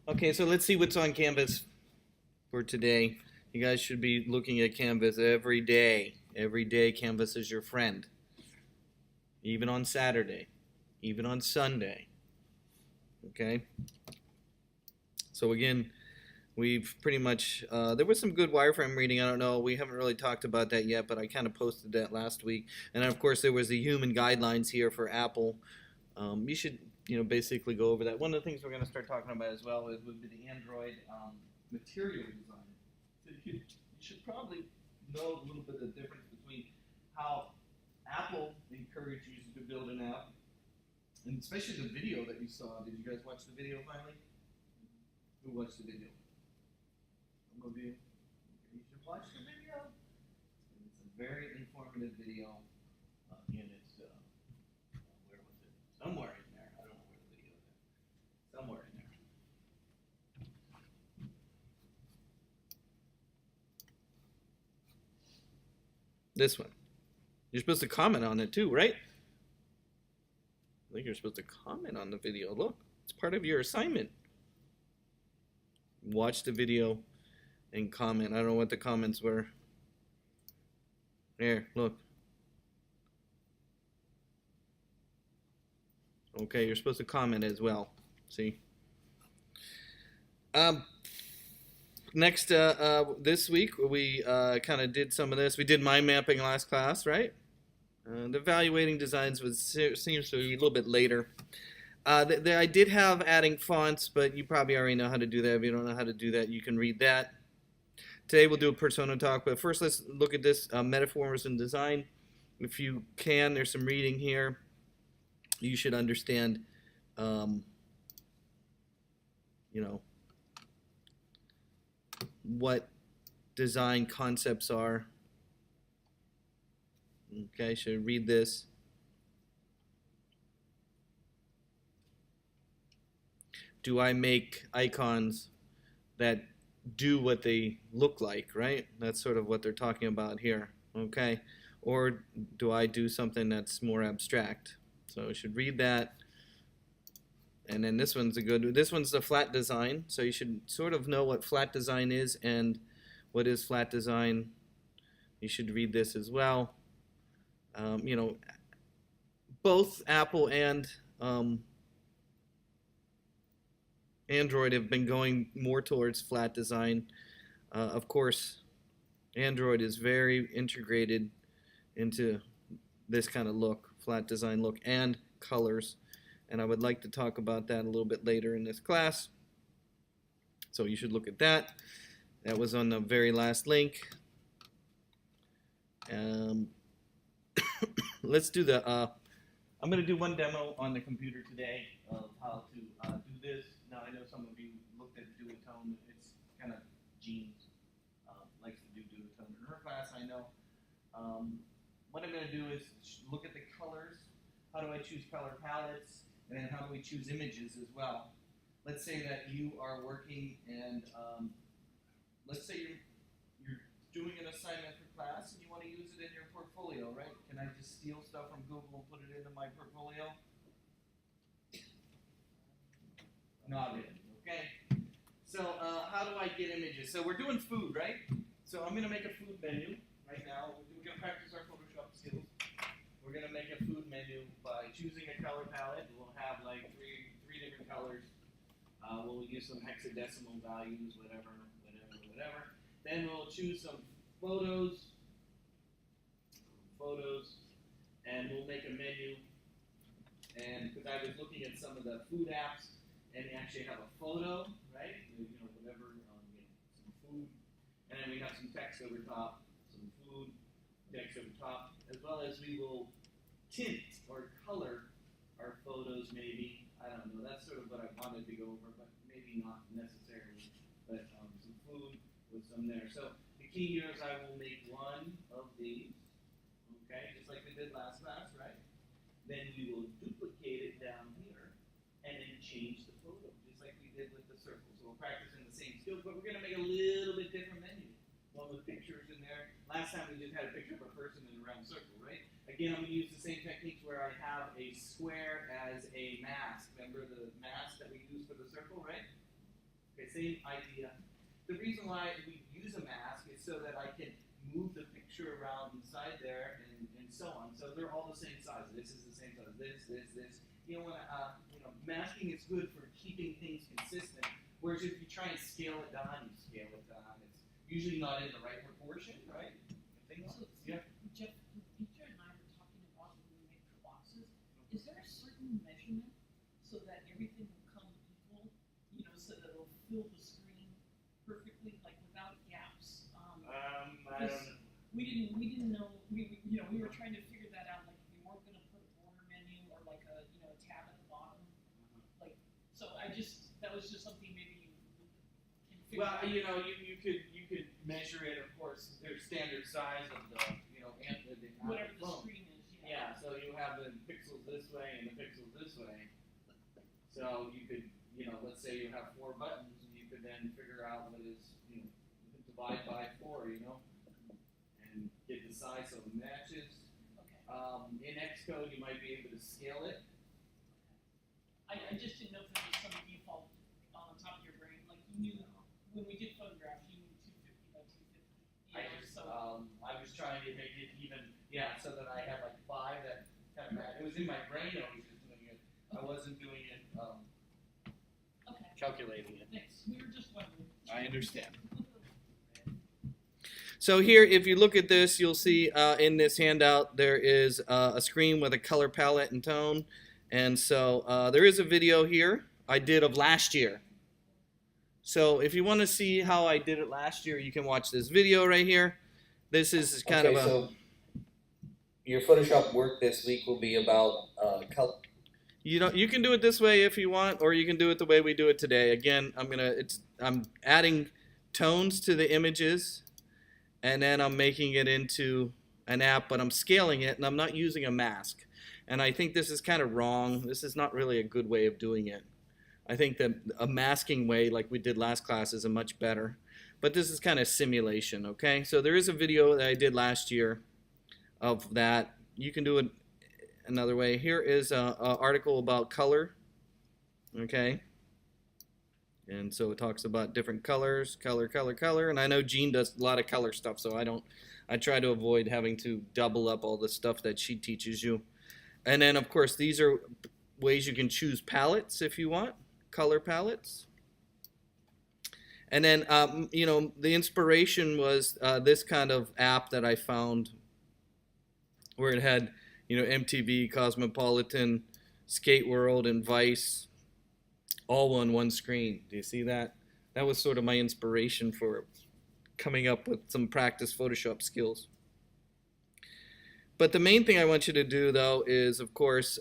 Okay, so let's see what's on Canvas for today. You guys should be looking at Canvas every day. Every day, Canvas is your friend. Even on Saturday, even on Sunday. Okay? So, again, we've pretty much, there was some good wireframe reading. I don't know. We haven't really talked about that yet, but I kind of posted that last week. And then, of course, there was the human guidelines here for Apple. You should, basically go over that. One of the things we're going to start talking about as well would be the Android material design. So you should probably know a little bit of the difference between how Apple encouraged you to build an app, and especially the video that you saw. Did you guys watch the video finally? Who watched the video? Some of you. You should watch the video. It's a very informative video, and it's where was it? Somewhere in there. I don't know where the video is. Somewhere in there. This one. You're supposed to comment on it too, right? I think you're supposed to comment on the video. Look, it's part of your assignment. Watch the video and comment. I don't know what the comments were. There, look. Okay, you're supposed to comment as well. See? Next, this week, we kind of did some of this. We did mind mapping last class, right? The evaluating designs seems to be a little bit later. I did have adding fonts, but you probably already know how to do that. If you don't know how to do that, you can read that. Today we'll do a persona talk, but first let's look at this metaphors and design. If you can, there's some reading here. You should understand, what design concepts are. Okay, should read this. Do I make icons that do what they look like, right? That's sort of what they're talking about here, okay? Or do I do something that's more abstract? So you should read that. And then this one's this one's the flat design. So you should sort of know what flat design is and what is flat design. You should read this as well. Both Apple and Android have been going more towards flat design. Of course, Android is very integrated into this kind of look, flat design look, and colors. And I would like to talk about that a little bit later in this class. So you should look at that. That was on the very last link. Let's do the, I'm going to do one demo on the computer today of how to do this. Now I know some of you looked at duotone. It's kind of Jean's likes to do duotone in her class, I know. What I'm going to do is look at the colors. How do I choose color palettes? And then how do we choose images as well? Let's say that you are working and let's say you're doing an assignment for class and you want to use it in your portfolio, right? Can I just steal stuff from Google and put it into my portfolio? Not really, okay? So how do I get images? So we're doing food, right? So I'm going to make a food menu right now. We're going to practice our Photoshop skills. We're going to make a food menu by choosing a color palette. We'll have like three different colors. We'll use some hexadecimal values, whatever. Then we'll choose some photos, and we'll make a menu. And because I was looking at some of the food apps, and they actually have a photo, right? Whatever, some food, and then we have some text over top, some food, text over top, as well as we will tint or color our photos maybe. I don't know, that's sort of what I wanted to go over, but maybe not necessarily. But some food with some there. So the key here is I will make one of these, okay, just like we did last class, right? Then we will duplicate it down here and then change the photo, just like we did with the circle. So we're practicing the same skills, but we're going to make a little bit different menu. One with pictures in there. Last time we just had a picture of a person in a round circle, right? Again, I'm going to use the same techniques where I have a square as a mask. Remember the mask that we used for the circle, right? same idea. The reason why we use a mask is so that I can move the picture around inside there and so on. So they're all the same size. This is the same size. This. You know, masking is good for keeping things consistent. Whereas if you try and scale it down, It's usually not in the right proportion, right? Yeah. Jeff, Peter and I were talking about when we make boxes. Is there a certain measurement so that everything will come equal? You know, so that it'll fill the screen perfectly, like without gaps. I don't know. We didn't know. We were trying to figure that out. Like if we weren't going to put a border menu or like a tab at the bottom. Like so, that was just something maybe you can figure out. Well, you could measure it. Of course, there's standard size of the whatever the screen is. Yeah. So you have the pixels this way and the pixels this way. So you could, let's say you have 4 buttons, and you could then figure out what is, divide by 4, and get the size so it matches. Okay. In Xcode, you might be able to scale it. I just didn't know if there was some default on the top of your brain. Like you knew when we did photographs, you knew 250 by 250. I was trying to make it even, so that I had like 5 that kind of matched. It was in my brain. I was just doing it. I wasn't doing it. Calculating it. Thanks. We were just wondering. I understand. So here, if you look at this, you'll see in this handout there is a screen with a color palette and tone. And so there is a video here I did of last year. So if you want to see how I did it last year, you can watch this video right here. This is kind of a... So your Photoshop work this week will be about color. You can do it this way if you want, or you can do it the way we do it today. Again, I'm adding tones to the images, and then I'm making it into an app, but I'm scaling it, and I'm not using a mask. And I think this is kind of wrong. This is not really a good way of doing it. I think that a masking way, like we did last class, is a much better. But this is kind of simulation, okay? So there is a video that I did last year of that. You can do it another way. Here is an article about color, okay? And so it talks about different colors, color. And I know Jean does a lot of color stuff, so I try to avoid having to double up all the stuff that she teaches you. And then, of course, these are ways you can choose palettes if you want, color palettes. And then, the inspiration was this kind of app that I found where it had, MTV, Cosmopolitan, Skate World, and Vice all on one screen. Do you see that? That was sort of my inspiration for coming up with some practice Photoshop skills. But the main thing I want you to do, though, is, of course,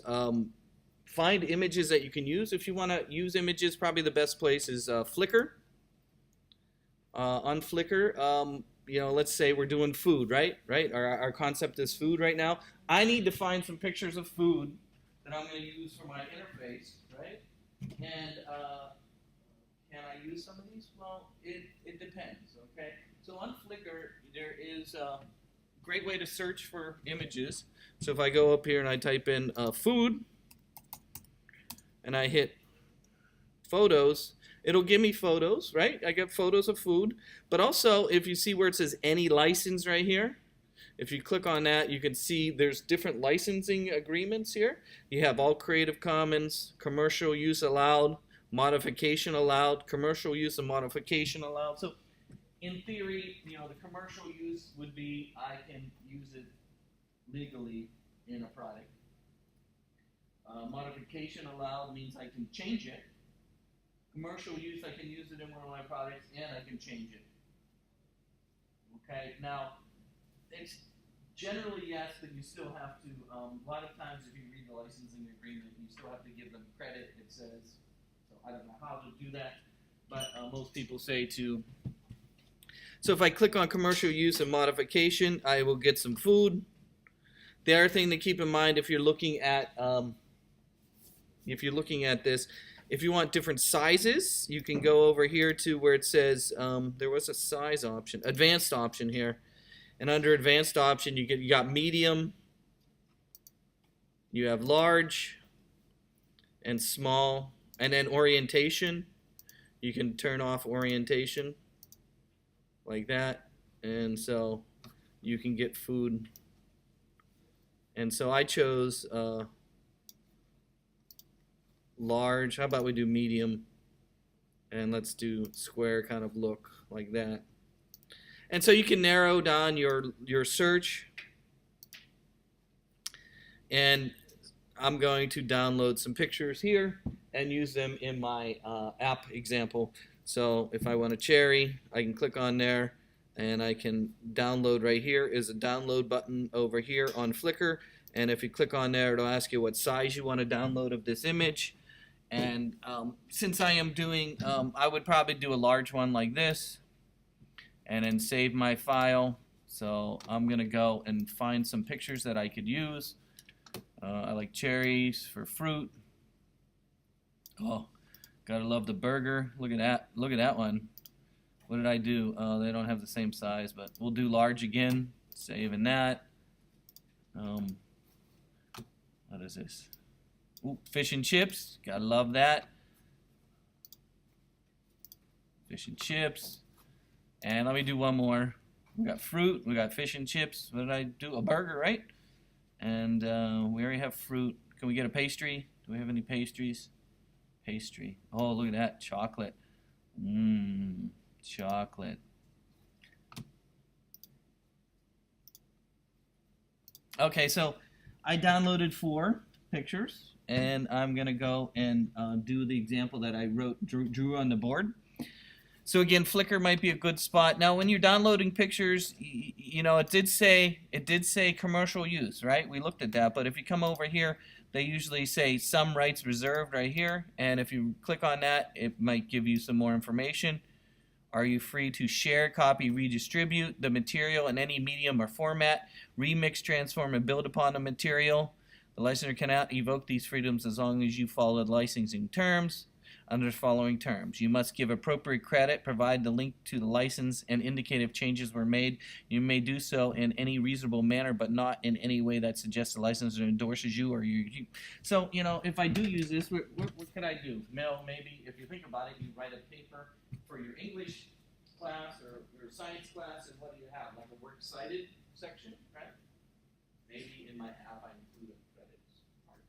find images that you can use. If you want to use images, probably the best place is Flickr. On Flickr, let's say we're doing food, right? Our concept is food right now. I need to find some pictures of food that I'm going to use for my interface, right? And can I use some of these? Well, it depends, okay? So on Flickr, there is a great way to search for images. So if I go up here and I type in food, and I hit photos, it'll give me photos, right? I get photos of food. But also, if you see where it says any license right here, if you click on that, you can see there's different licensing agreements here. You have all Creative Commons, commercial use allowed, modification allowed, commercial use and modification allowed. So in theory, the commercial use would be I can use it legally in a product. Modification allowed means I can change it. Commercial use, I can use it in one of my products, and I can change it. Okay, now, it's generally yes, but you still have to, a lot of times if you read the licensing agreement, you still have to give them credit, it says. So I don't know how to do that, but most people say to. So if I click on commercial use and modification, I will get some food. The other thing to keep in mind if you're looking at this, if you want different sizes, you can go over here to where it says there was a size option, advanced option here, and under advanced option you got medium, you have large, and small, and then orientation. You can turn off orientation like that, and so you can get food. And so I chose large. How about we do medium? And let's do square kind of look like that. And so you can narrow down your search. And I'm going to download some pictures here and use them in my app example. So if I want a cherry, I can click on there and I can download. Right here is a download button over here on Flickr. And if you click on there, it'll ask you what size you want to download of this image. And since I am doing, I would probably do a large one like this and then save my file. So I'm going to go and find some pictures that I could use. I like cherries for fruit. Oh, gotta love the burger. Look at that. Look at that one. What did I do? They don't have the same size, but we'll do large again. Saving that. What is this? Ooh, fish and chips. Gotta love that. Fish and chips. And let me do one more. We got fruit. We got fish and chips. What did I do? A burger, right? And we already have fruit. Can we get a pastry? Do we have any pastries? Pastry. Oh, look at that. Chocolate. Mmm. Chocolate. Okay, so I downloaded 4 pictures. And I'm going to go and do the example that I drew on the board. So again, Flickr might be a good spot. Now, when you're downloading pictures, you know, it did say commercial use, right? We looked at that. But if you come over here, they usually say some rights reserved right here. And if you click on that, it might give you some more information. Are you free to share, copy, redistribute the material in any medium or format, remix, transform, and build upon the material? The licensor cannot evoke these freedoms as long as you follow the licensing terms. Under the following terms, you must give appropriate credit, provide the link to the license, and indicate if changes were made. You may do so in any reasonable manner, but not in any way that suggests the licensor endorses you or you. So, you know, if I do use this, what could I do? Mel, maybe, if you think about it, you write a paper for your English class or your science class, and what do you have? Like a works cited section, right? Maybe in my app I include a credits part.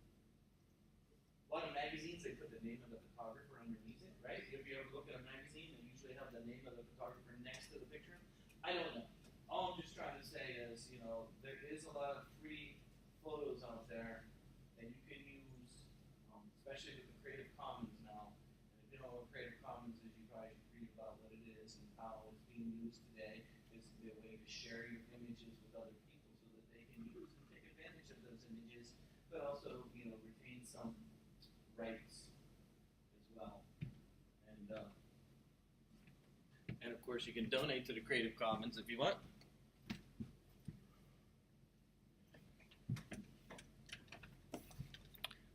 A lot of magazines, they put the name of the photographer underneath it, right? If you ever look at a magazine, they usually have the name of the photographer next to the picture. I don't know. All I'm just trying to say is, you know, there is a lot of free photos out there that you can use, especially with the Creative Commons now. And if you don't know what Creative Commons is, you probably should read about what it is and how it's being used today. It's a way to share your images with other people so that they can use and take advantage of those images, but also, you know, retain some rights as well. And of course, you can donate to the Creative Commons if you want.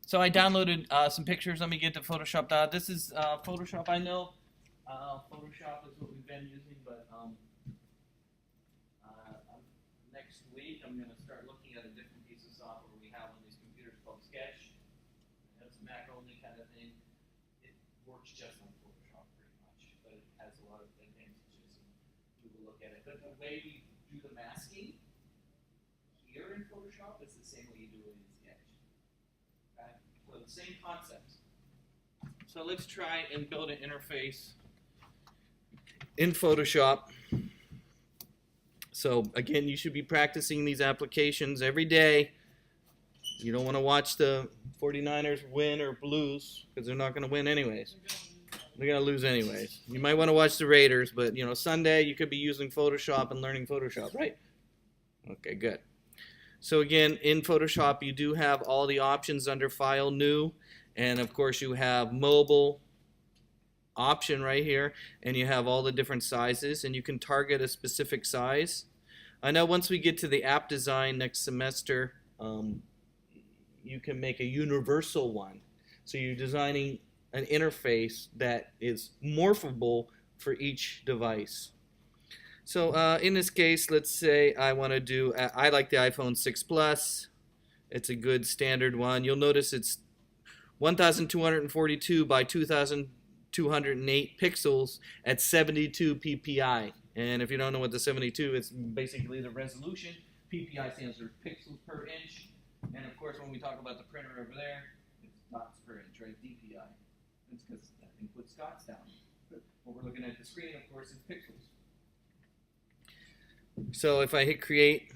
So I downloaded some pictures. Let me get to Photoshop. This is Photoshop. I know Photoshop is what we've been using, but next week I'm going to start looking at a different piece of software we have on these computers called Sketch. It's a Mac only kind of thing. It works just like Photoshop pretty much, but it has a lot of advantages, and we will look at it. But the way we do the masking here in Photoshop is the same way you do it in Sketch. Okay? So the same concept. So let's try and build an interface in Photoshop. So again, you should be practicing these applications every day. You don't want to watch the 49ers win or lose, because they're not going to win anyways. They're going to lose anyways. You might want to watch the Raiders, but you know, Sunday you could be using Photoshop and learning Photoshop, right? Okay, good. So again, in Photoshop you do have all the options under File, New, and of course you have Mobile option right here, and you have all the different sizes, and you can target a specific size. I know once we get to the app design next semester, you can make a universal one. So you're designing an interface that is morphable for each device. So in this case, let's say I want to do, I like the iPhone 6 Plus. It's a good standard one. You'll notice it's 1242 by 2200 208 pixels at 72 ppi. And if you don't know what the 72, it's basically the resolution. PPI stands for pixels per inch. And of course, when we talk about the printer over there, it's dots per inch, right? DPI. That's because that thing puts dots down. But what we're looking at the screen, of course, is pixels. So if I hit create,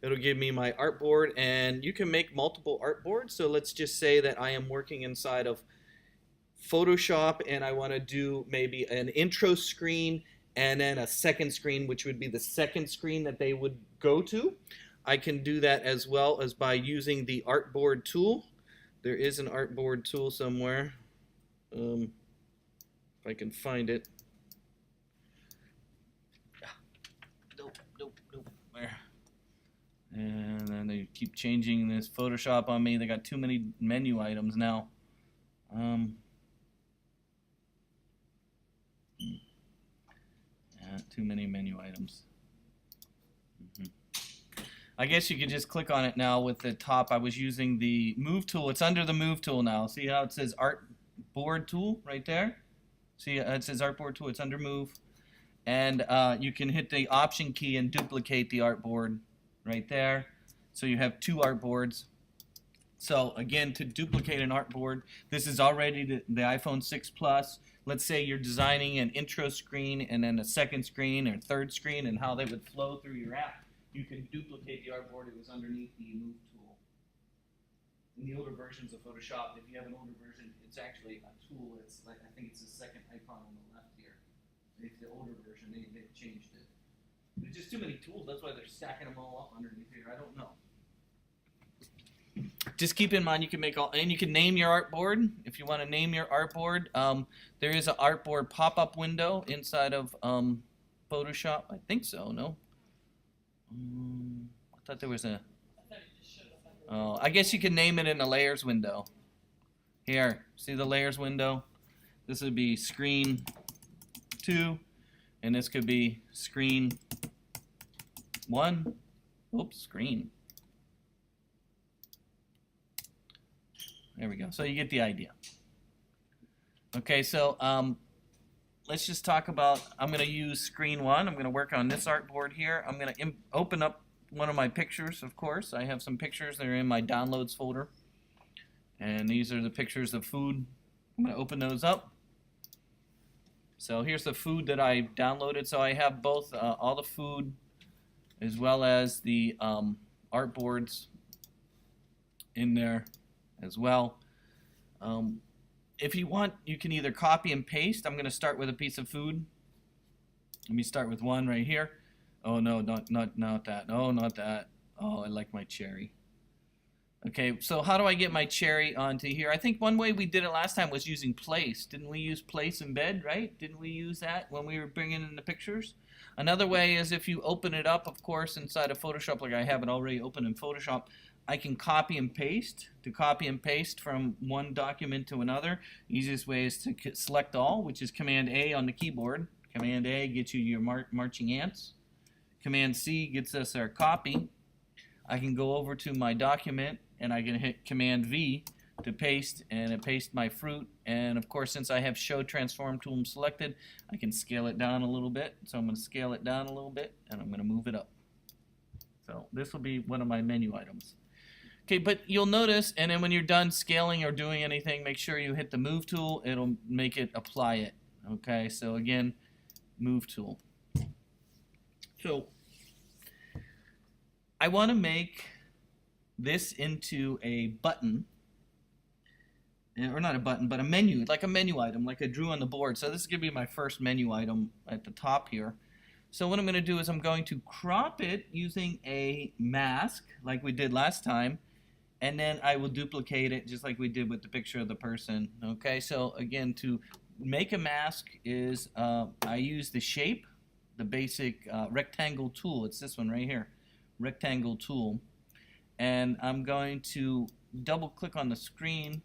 it'll give me my artboard, and you can make multiple artboards. So let's just say that I am working inside of Photoshop and I want to do maybe an intro screen and then a second screen, which would be the second screen that they would go to. I can do that as well as by using the Artboard tool. There is an Artboard tool somewhere. If I can find it. Nope. Where? And then they keep changing this Photoshop on me. They got too many menu items now. Yeah, too many menu items. I guess you could just click on it now with the top. I was using the Move tool. It's under the Move tool now. See how it says Artboard tool right there? See, it says Artboard tool. It's under Move. And you can hit the Option key and duplicate the artboard right there. So you have two artboards. So again, to duplicate an artboard, this is already the iPhone 6 Plus. Let's say you're designing an intro screen and then a second screen or third screen and how they would flow through your app. You can duplicate the artboard. It was underneath the Move tool. In the older versions of Photoshop, if you have an older version, it's actually a tool. It's like, I think it's the second icon on the left here. It's the older version. They've changed it. There's just too many tools. That's why they're stacking them all up underneath here. I don't know. Just keep in mind you can make all, and you can name your artboard if you want to name your artboard. There is an artboard pop-up window inside of Photoshop. I think so. No. I thought there was a. Oh, I guess you can name it in the layers window. Here, see the layers window? This would be screen 2, and this could be screen 1. Oops, screen. There we go. So you get the idea. Okay, so let's just talk about, I'm going to use screen 1. I'm going to work on this artboard here. I'm going to open up one of my pictures, of course. I have some pictures that are in my downloads folder. And these are the pictures of food. I'm going to open those up. So here's the food that I downloaded. So I have both all the food as well as the artboards in there as well. If you want, you can either copy and paste. I'm going to start with a piece of food. Let me start with one right here. Oh no, not that. Oh, not that. Oh, I like my cherry. Okay, so how do I get my cherry onto here? I think one way we did it last time was using place. Didn't we use place embed, right? Didn't we use that when we were bringing in the pictures? Another way is if you open it up, of course, inside of Photoshop, like I have it already open in Photoshop, I can copy and paste. To copy and paste from one document to another, easiest way is to select all, which is Command A on the keyboard. Command A gets you your marching ants. Command C gets us our copy. I can go over to my document and I can hit Command V to paste, and it pastes my fruit. And of course, since I have Show Transform Tool selected, I can scale it down a little bit. So I'm going to scale it down a little bit, and I'm going to move it up. So this will be one of my menu items. Okay, but you'll notice, and then when you're done scaling or doing anything, make sure you hit the Move tool. It'll make it apply it. Okay, so again, Move tool. So I want to make this into a button, or not a button, but a menu, like a menu item, like I drew on the board. So this is going to be my first menu item at the top here. So what I'm going to do is I'm going to crop it using a mask, like we did last time, and then I will duplicate it just like we did with the picture of the person. Okay, so again, to make a mask is I use the shape, the basic rectangle tool. It's this one right here, rectangle tool. And I'm going to double click on the screen,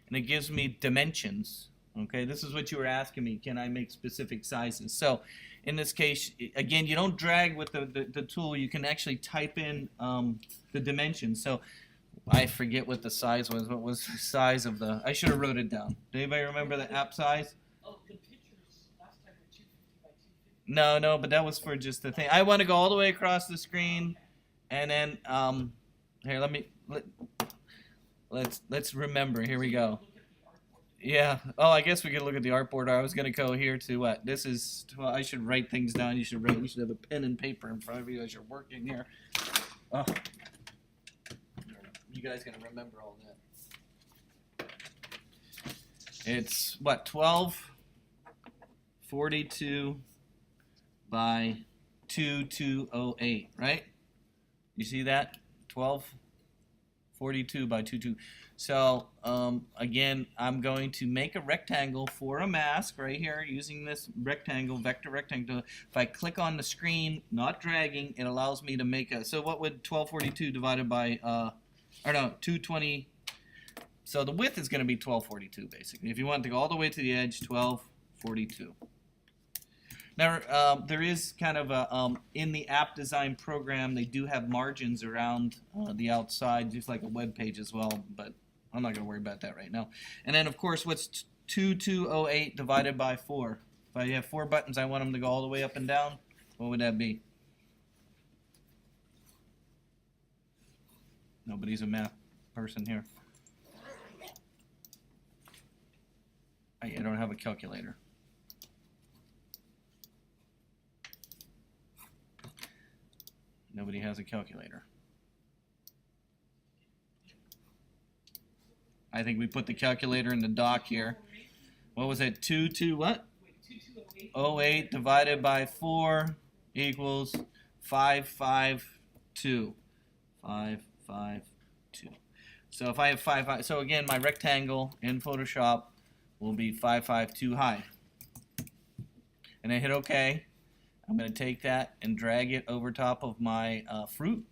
and it gives me dimensions. Okay, this is what you were asking me, can I make specific sizes? So in this case, again, you don't drag with the tool, you can actually type in the dimensions. So I forget what the size was. What was the size of the? I should have wrote it down. Does anybody remember the app size? Oh, the pictures last time were 250 by 250. No, but that was for just the thing. I want to go all the way across the screen, and then here let's remember. Here we go. Look at the artboard. Yeah. Oh, I guess we could look at the artboard. I was gonna go here to what? This is. Well, I should write things down. You should write. You should have a pen and paper in front of you as you're working here. Oh. You guys gonna remember all that. It's what, 1242 by 2208, right? You see that? 1242 by 22. So again, I'm going to make a rectangle for a mask right here using this rectangle, vector rectangle. If I click on the screen, not dragging, it allows me to make a, so what would 1242 divided by, or no, 220, so the width is going to be 1242 basically. If you want to go all the way to the edge, 1242. Now, there is kind of a, in the app design program, they do have margins around the outside, just like a web page as well, but I'm not going to worry about that right now. And then, of course, what's 2208 divided by 4? If I have 4 buttons, I want them to go all the way up and down, what would that be? Nobody's a math person here. I don't have a calculator. Nobody has a calculator. I think we put the calculator in the dock here. What was it? 22 what? Wait, 2208. 08 divided by 4 equals 552. 552. So if I have 5, so again, my rectangle in Photoshop will be 552 high. And I hit OK. I'm going to take that and drag it over top of my fruit,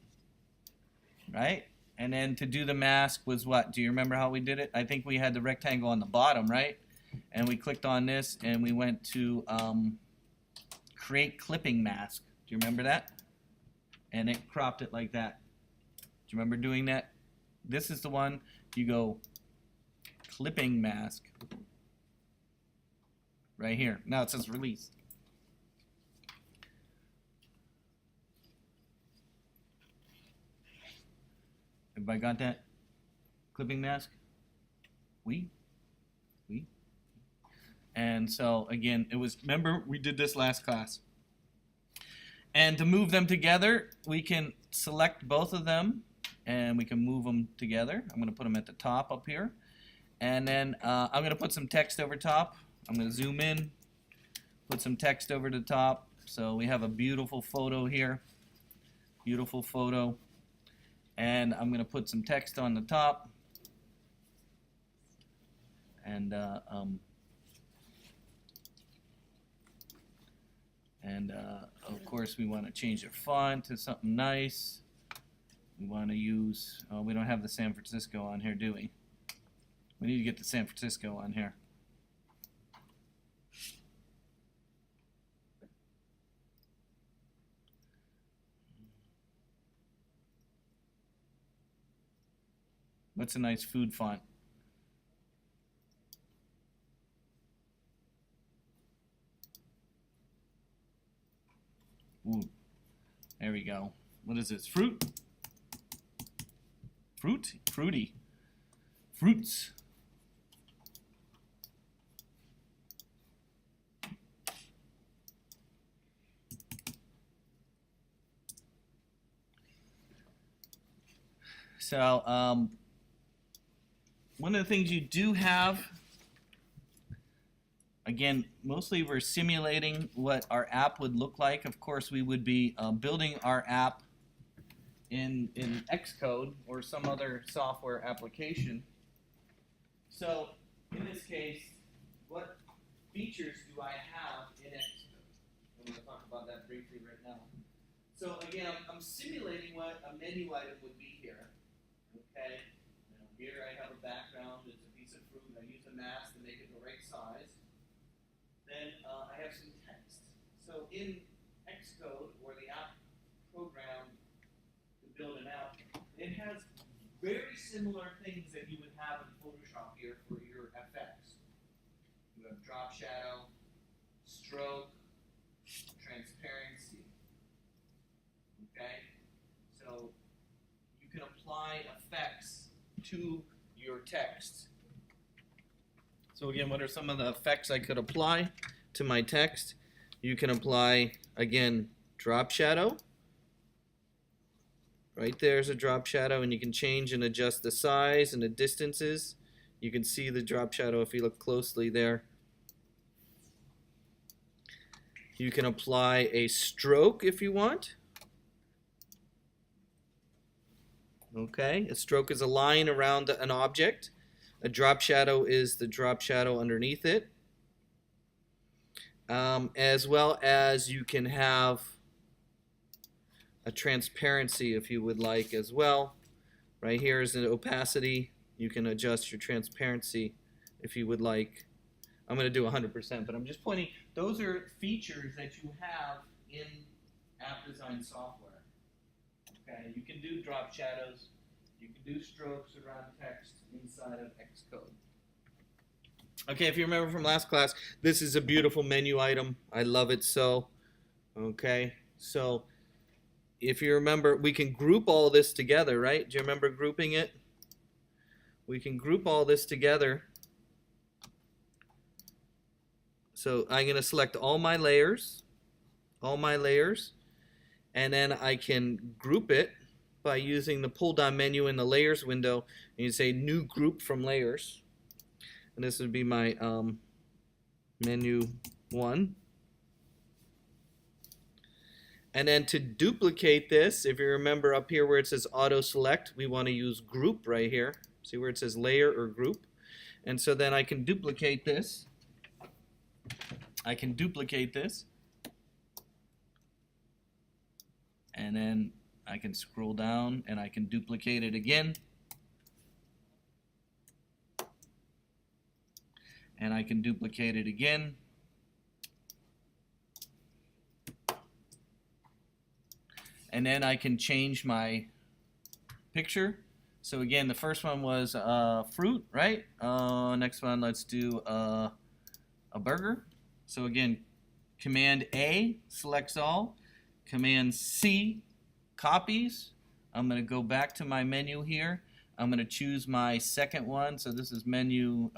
right? And then to do the mask was what? Do you remember how we did it? I think we had the rectangle on the bottom, right? And we clicked on this and we went to create clipping mask. Do you remember that? And it cropped it like that. Do you remember doing that? This is the one. You go clipping mask right here. Now it says release. Everybody got that? Clipping mask? We? And so again, it was, remember we did this last class. And to move them together, we can select both of them and we can move them together. I'm going to put them at the top up here. And then I'm going to put some text over top. I'm going to zoom in, put some text over the top. So we have a beautiful photo here. Beautiful photo. And I'm going to put some text on the top. And of course we want to change the font to something nice. We want to use, we don't have the San Francisco on here, do we? We need to get the San Francisco on here. What's a nice food font? Ooh, there we go. What is this? Fruit? Fruit? Fruity. Fruits. So, one of the things you do have, again, mostly we're simulating what our app would look like. Of course, we would be building our app in Xcode or some other software application. So, in this case, what features do I have in Xcode? I'm going to talk about that briefly right now. So, again, I'm simulating what a menu item would be here. Okay? Here I have a background, it's a piece of fruit, I use a mask to make it the right size. Then I have some text. So in Xcode, or the app program to build an app, it has very similar things that you would have in Photoshop here for your effects. You have drop shadow, stroke, transparency. Okay? So you can apply effects to your text. So again, what are some of the effects I could apply to my text? You can apply, again, drop shadow. Right there's a drop shadow, and you can change and adjust the size and the distances. You can see the drop shadow if you look closely there. You can apply a stroke if you want. Okay, a stroke is a line around an object. A drop shadow is the drop shadow underneath it. As well as you can have a transparency if you would like as well. Right here is an opacity. You can adjust your transparency if you would like. I'm going to do 100%, but I'm just pointing. Those are features that you have in app design software. Okay, you can do drop shadows. You can do strokes around text inside of Xcode. Okay, if you remember from last class, this is a beautiful menu item. I love it so. Okay, so if you remember, we can group all this together, right? Do you remember grouping it? We can group all this together. So I'm going to select all my layers, and then I can group it by using the pull down menu in the layers window, and you say new group from layers, and this would be my menu 1. And then to duplicate this, if you remember up here where it says auto select, we want to use group right here. See where it says layer or group, and so then I can duplicate this. And then I can scroll down and I can duplicate it again. And I can duplicate it again. And then I can change my picture. So again, the first one was fruit, right? Next one, let's do a burger. So again, Command A selects all. Command C copies. I'm going to go back to my menu here. I'm going to choose my second one. So this is menu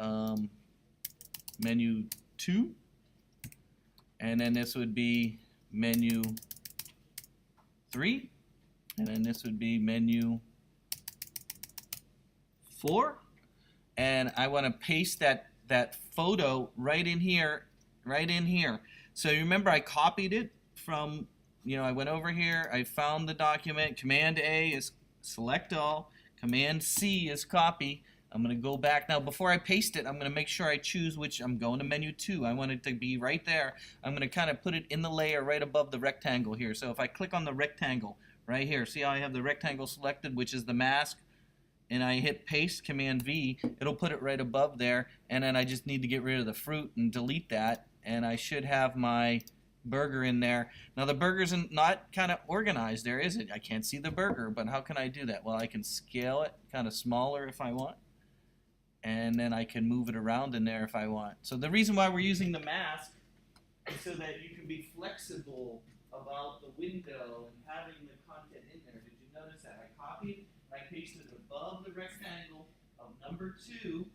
2. And then this would be menu 3. And then this would be menu 4. And I want to paste that photo right in here. So you remember I copied it from, I went over here, I found the document. Command A is select all. Command C is copy. I'm going to go back. Now, before I paste it, I'm going to make sure I choose which. I'm going to menu 2. I want it to be right there. I'm going to kind of put it in the layer right above the rectangle here. So if I click on the rectangle right here, see how I have the rectangle selected, which is the mask, and I hit paste, Command V, it'll put it right above there, and then I just need to get rid of the fruit and delete that, and I should have my burger in there. Now the burger's not kind of organized there, is it? I can't see the burger, but how can I do that? Well, I can scale it kind of smaller if I want, and then I can move it around in there if I want. So the reason why we're using the mask is so that you can be flexible about the window and having the content in there. Did you notice that? I copied, I pasted it above the rectangle of number 2.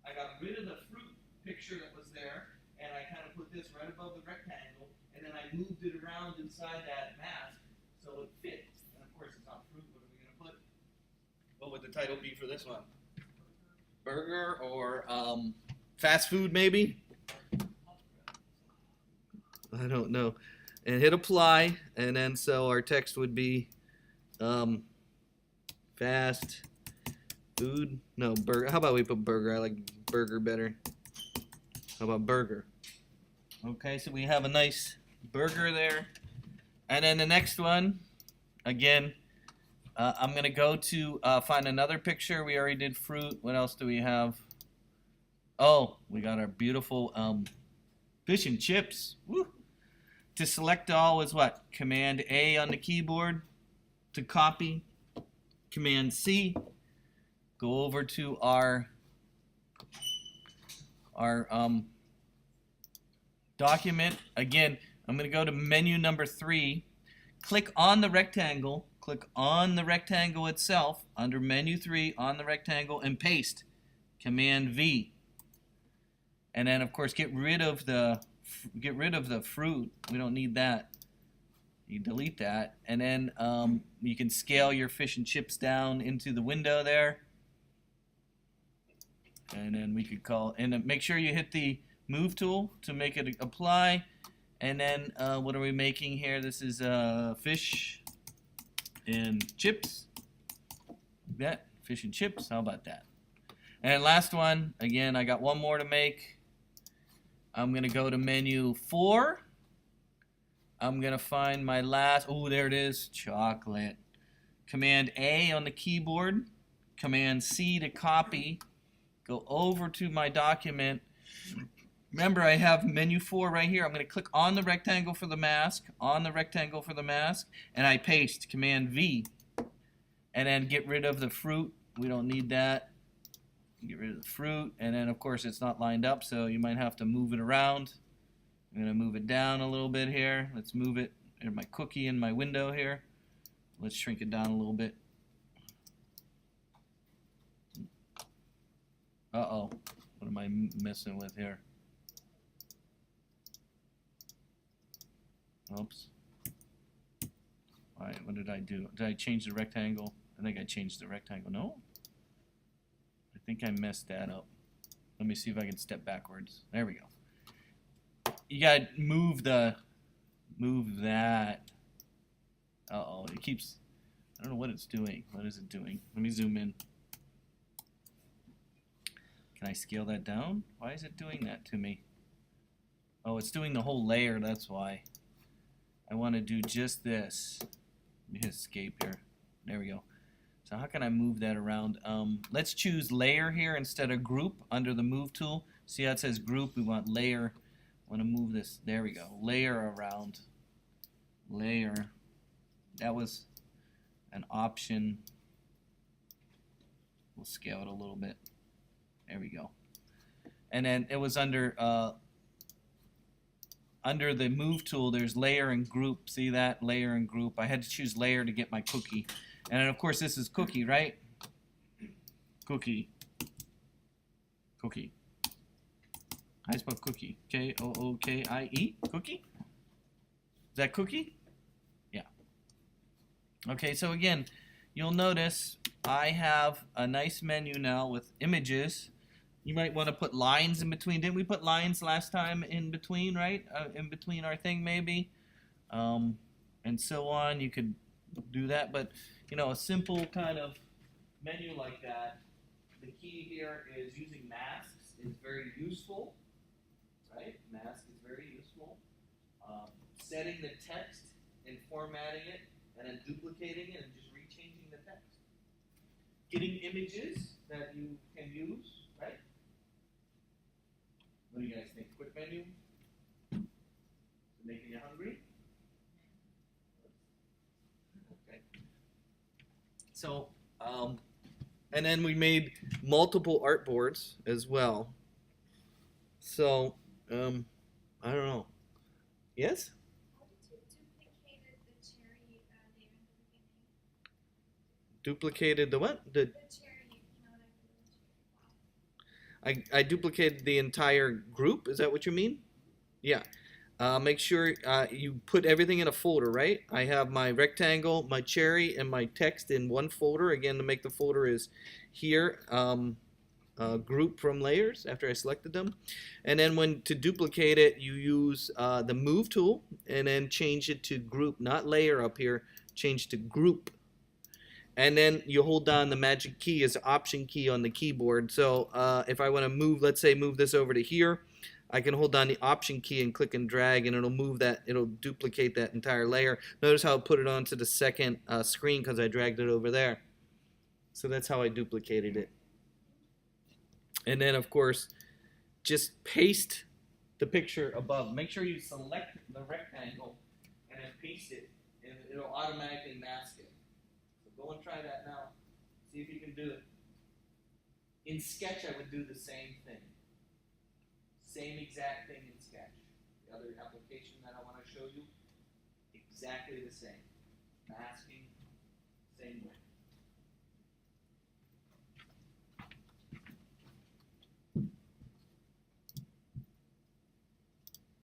I got rid of the fruit picture that was there, and I kind of put this right above the rectangle, and then I moved it around inside that mask so it fits. And of course, it's not fruit. What are we going to put? What would the title be for this one? Burger or fast food, maybe? I don't know. And hit apply, and then so our text would be fast food. No, burger. How about we put burger? I like burger better. How about burger? Okay, so we have a nice burger there. And then the next one, again, I'm going to go to find another picture. We already did fruit. What else do we have? Oh, we got our beautiful fish and chips. Woo. To select all is what? Command A on the keyboard to copy. Command C go over to our document. Again, I'm going to go to menu number 3. Click on the rectangle. Click on the rectangle itself under menu 3 on the rectangle and paste. Command V. And then of course get rid of the fruit. We don't need that. You delete that, and then you can scale your fish and chips down into the window there. And then we could call, and then make sure you hit the move tool to make it apply. And then what are we making here? This is fish and chips. That fish and chips. How about that? And last one. Again, I got one more to make. I'm gonna go to menu 4. I'm gonna find my last. Oh, there it is. Chocolate. Command A on the keyboard. Command C to copy. Go over to my document. Remember, I have menu 4 right here. I'm going to click on the rectangle for the mask, and I paste. Command V. And then get rid of the fruit. We don't need that. Get rid of the fruit. And then, of course, it's not lined up, so you might have to move it around. I'm going to move it down a little bit here. Let's move it. There's my cookie in my window here. Let's shrink it down a little bit. Uh-oh. What am I messing with here? Oops. Alright, what did I do? Did I change the rectangle? I think I changed the rectangle. No? I think I messed that up. Let me see if I can step backwards. There we go. You gotta move that. Uh-oh, it keeps, I don't know what it's doing. What is it doing? Let me zoom in. Can I scale that down? Why is it doing that to me? Oh, it's doing the whole layer, that's why. I want to do just this. Let me hit escape here. There we go. So how can I move that around? Let's choose layer here instead of group under the move tool. See how it says group? We want layer. I want to move this. There we go. Layer around. Layer. That was an option. We'll scale it a little bit. There we go. And then it was under the move tool, there's layer and group. See that? Layer and group. I had to choose layer to get my cookie. And then of course this is cookie, right? Cookie. Cookie. I spell cookie. K-O-O-K-I-E. Cookie? Is that cookie? Yeah. Okay, so again, you'll notice I have a nice menu now with images. You might want to put lines in between. Didn't we put lines last time in between, right? In between our thing, maybe. And so on. You could do that. But, you know, a simple kind of menu like that, the key here is using masks is very useful, right? Mask is very useful. Setting the text and formatting it, and then duplicating it and just rechanging the text. Getting images that you can use, right? What do you guys think? Quick menu? Making you hungry? Okay. So, and then we made multiple artboards as well. So, I don't know. Yes? How did you duplicate the cherry there in the beginning? Duplicated the what? The The cherry, you know, like the little cherry. I duplicated the entire group. Is that what you mean? Yeah. Make sure you put everything in a folder, right? I have my rectangle, my cherry, and my text in one folder. Again, to make the folder is here, group from layers after I selected them. And then when to duplicate it, you use the move tool and then change it to group, not layer up here, change to group. And then you hold down the magic key as option key on the keyboard. So if I want to move, let's say move this over to here, I can hold down the option key and click and drag, and it'll move that, it'll duplicate that entire layer. Notice how I put it onto the second screen because I dragged it over there. So that's how I duplicated it. And then of course, just paste the picture above. Make sure you select the rectangle and then paste it, and it'll automatically mask it. Go and try that now. See if you can do it. In Sketch, I would do the same thing. Same exact thing in Sketch. The other application that I want to show you, exactly the same. Masking,